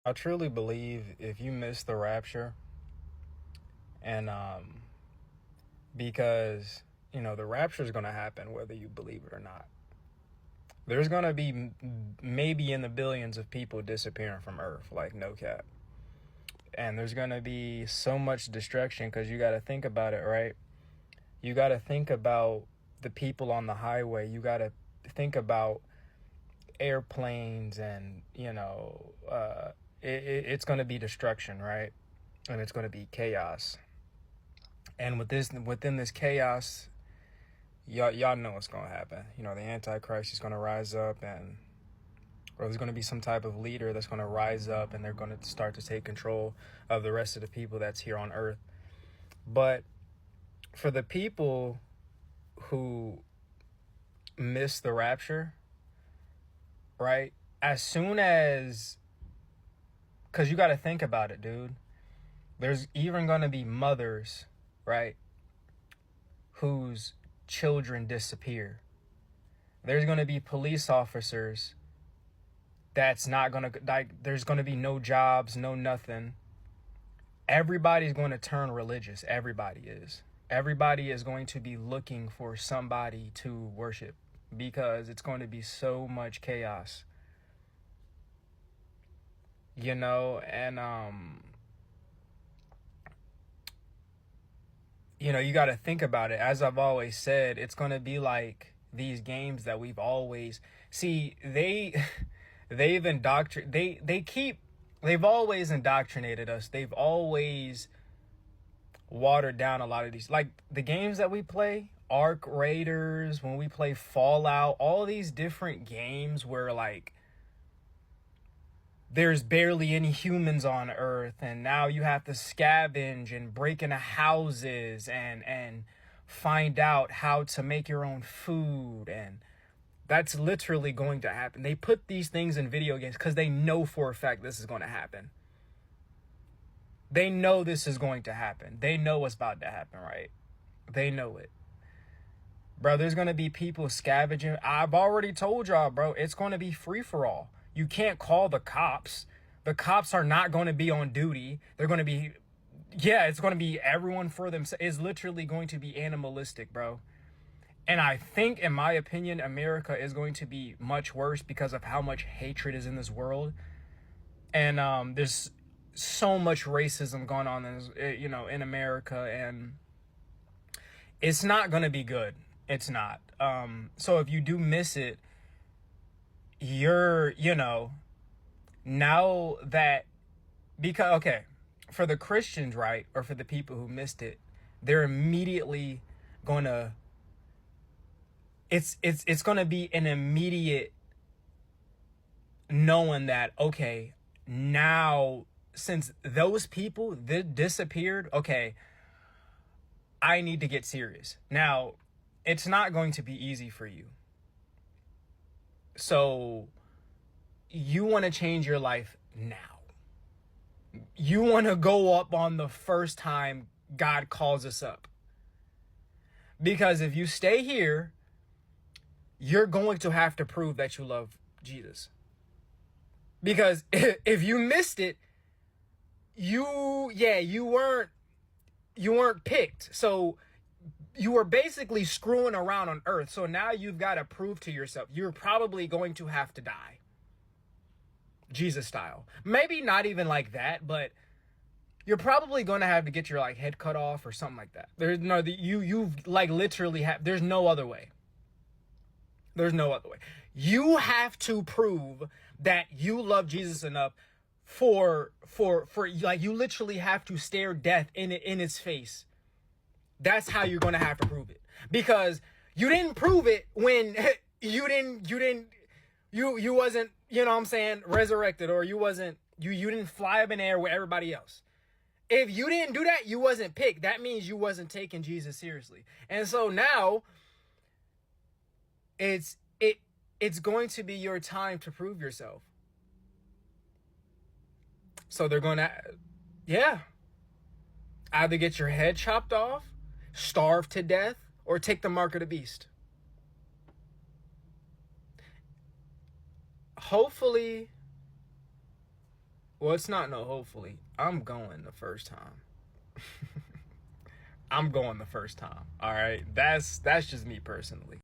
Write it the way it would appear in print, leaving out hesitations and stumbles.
I truly believe if you miss the rapture, and because the rapture is going to happen whether you believe it or not. There's going to be maybe in the billions of people disappearing from Earth, like no cap. And there's going to be so much destruction because you got to think about it, right? You got to think about the people on the highway. You got to think about airplanes and, it's going to be destruction, right? And it's going to be chaos. And within this chaos, y'all know what's going to happen. The Antichrist is going to rise up, or there's going to be some type of leader that's going to rise up, and they're going to start to take control of the rest of the people that's here on Earth. But for the people who miss the rapture, right? As soon as, because you got to think about it, dude. There's even going to be mothers, right, whose children disappear. There's going to be police officers that's not going to, like, there's going to be no jobs, no nothing. Everybody's going to turn religious. Everybody is. Everybody is going to be looking for somebody to worship because it's going to be so much chaos. And you got to think about it. As I've always said, it's going to be like these games that we've always see. They've always indoctrinated us. They've always watered down a lot of these, like the games that we play, Ark Raiders, when we play Fallout, all these different games where like there's barely any humans on Earth, and now you have to scavenge and break into houses and find out how to make your own food, and that's literally going to happen. They put these things in video games because they know for a fact this is going to happen. They know this is going to happen. They know what's about to happen, right? They know it. Bro, there's going to be people scavenging. I've already told y'all, bro, it's going to be free for all. You can't call the cops. The cops are not going to be on duty. They're going to be, it's going to be everyone for themselves. It's literally going to be animalistic, bro. And I think, in my opinion, America is going to be much worse because of how much hatred is in this world. And there's so much racism going on in America, and it's not going to be good. It's not. So if you do miss it, you're, now that, because, okay, for the Christians, right, or for the people who missed it, they're immediately going to, it's going to be an immediate knowing that, okay, now, since those people disappeared, okay, I need to get serious. Now, it's not going to be easy for you. So you want to change your life now. You want to go up on the first time God calls us up. Because if you stay here, you're going to have to prove that you love Jesus. Because if you missed it, you weren't picked. So you were basically screwing around on Earth. So now you've got to prove to yourself. You're probably going to have to die. Jesus style. Maybe not even like that, but you're probably going to have to get your like head cut off or something like that. There's no, you've like literally have, there's no other way. There's no other way. You have to prove that you love Jesus enough for like, you literally have to stare death in its face. That's how you're going to have to prove it, because you didn't prove it when you wasn't, resurrected, or you didn't fly up in air with everybody else. If you didn't do that, you wasn't picked. That means you wasn't taking Jesus seriously. And so now it's going to be your time to prove yourself. So they're going to, either get your head chopped off, starve to death, or take the mark of the beast. Hopefully Well, it's not no hopefully. I'm going the first time. I'm going the first time. All right. That's just me personally.